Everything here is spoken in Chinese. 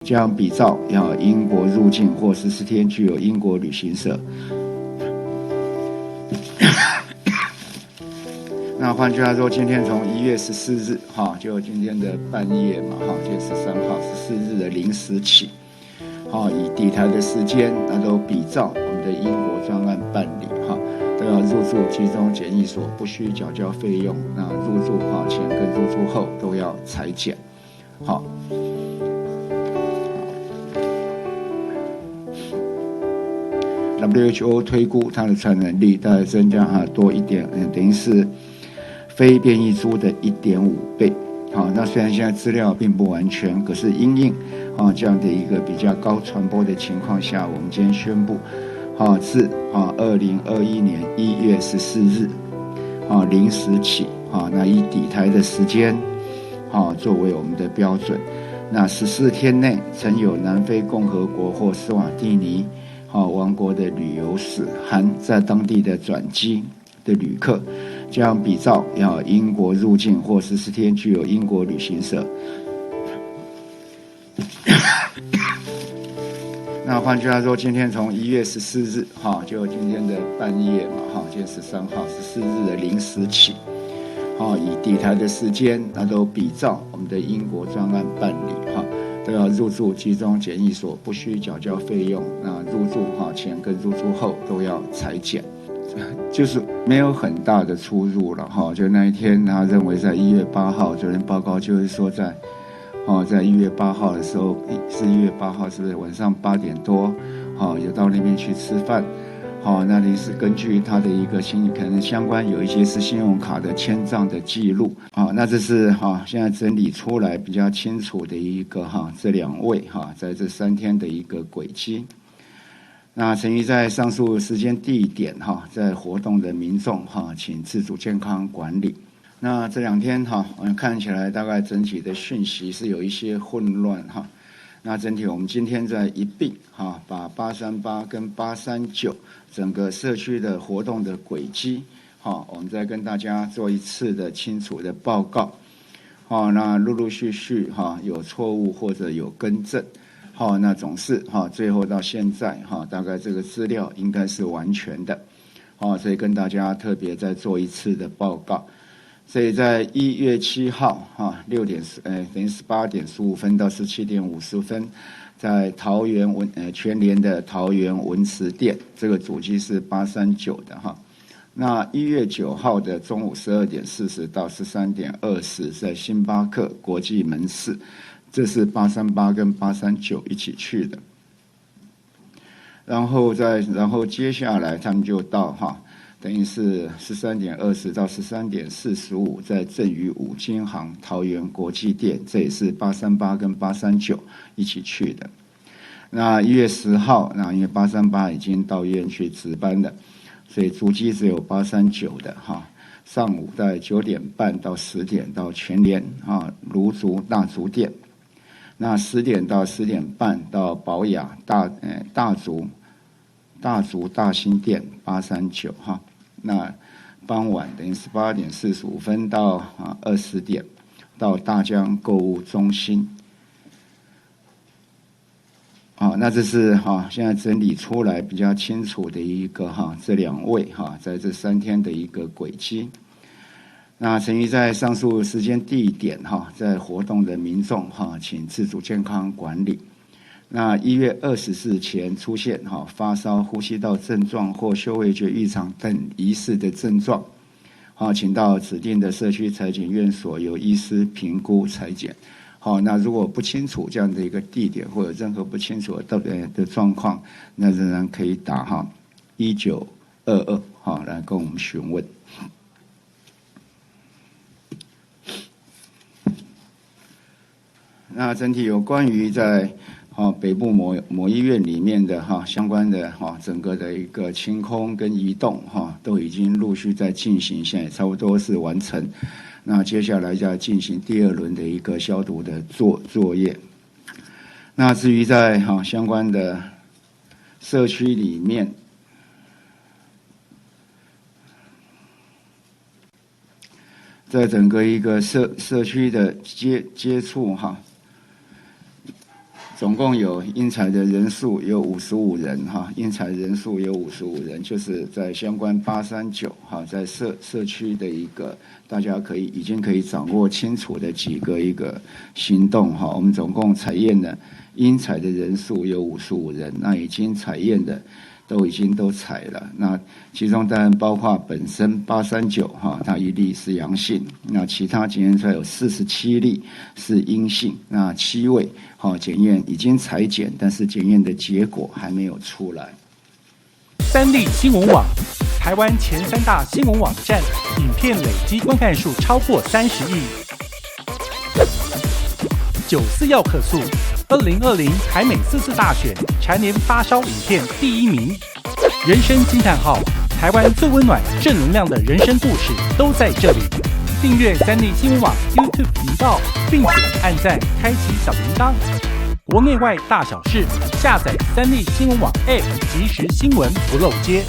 将比照英国入境或14天具有英国旅行者。那换句话说，今天从1月14日就今天的半夜嘛今天13号14日的0时起以抵台的时间都比照我们的英国专案办理都要入住集中检疫所，不需缴交费用。那入住前跟入住后都要采检。WHO 推估它的传染力大概增加多一点，等于是非变异株的1.5倍。那虽然现在资料并不完全，可是因应这样的一个比较高传播的情况下，我们今天宣布自2021年1月14日0时起那以抵台的时间作为我们的标准。那14天内曾有南非共和国或斯瓦蒂尼王国的旅游史含在当地的转机的旅客，将比照英国入境或14天具有英国旅行者。那换句话说，今天从1月14日就今天的半夜嘛今天13号14日的0时起以抵台的时间都比照我们的英国专案办理都要入住集中检疫所，不需缴交费用。那入住前跟入住后都要采检，就是没有很大的出入了就那一天他认为在1月8号，昨天报告就是说在1月8号的时候，是1月8号是不是晚上8点多有到那边去吃饭。那里是根据他的一个可能相关有一些是信用卡的签账的记录那这是现在整理出来比较清楚的一个这2位在这3天的一个轨迹。那曾于在上述时间地点在活动的民众请自主健康管理。那这2天我们看起来大概整体的讯息是有一些混乱那整体我们今天在一并把838跟839整个社区的活动的轨迹我们再跟大家做一次的清楚的报告那陆陆续续有错误或者有更正那总是最后到现在大概这个资料应该是完全的所以跟大家特别再做一次的报告。所以在1月7号6点等于18点15分到17点50分，在桃园全联的桃园文慈店，这个主机是839的那1月9号的中午12点40到13点20，在星巴克国际门市，这是838跟839一起去的。然后接下来他们就到等于是13点20到13点45，在正宇五金行桃园国际店，这也是838跟839一起去的。那1月10号，那因为838已经到医院去值班了，所以主机只有839的上午在9点半到10点到全联芦竹大竹店，那10点到10点半到宝雅大竹大新店839那傍晚等于18点45分到20点到大江购物中心那这是现在整理出来比较清楚的一个这2位在这3天的一个轨迹。那曾于在上述时间地点在活动的民众请自主健康管理。那1月24日前出现发烧、呼吸道症状或嗅味觉异常等疑似的症状请到指定的社区采检院所由医师评估采检。那如果不清楚这样的一个地点或者任何不清楚的状况，那仍然可以打1922来跟我们询问。那整体有关于在北部某医院里面的相关的整个的一个清空跟移动都已经陆续在进行，现在也差不多是完成。那接下来就要进行第2轮的一个消毒的作业。那至于在相关的社区里面，在整个一个社区的接触总共有应采的人数有55人哈，应采人数有55人，就是在相关839哈，在社区的一个大家已经可以掌握清楚的几个一个行动哈。我们总共采验的应采的人数有55人，那已经采验的已经采了，那其中当然包括本身839哈，它1例是阳性，那其他检验出来有47例是阴性，那7位检验已经采检，但是检验的结果还没有出来。三立新闻网，台湾前3大新闻网站，影片累积观看数超过30亿。94要客诉，2020台美4次大选蝉联发烧影片第1名。人生惊叹号，台湾最温暖正能量的人生故事都在这里。订阅三立新闻网 YouTube 频道，并且按赞开启小铃铛。国内外大小事，下载三立新闻网 App， 即时新闻不漏接。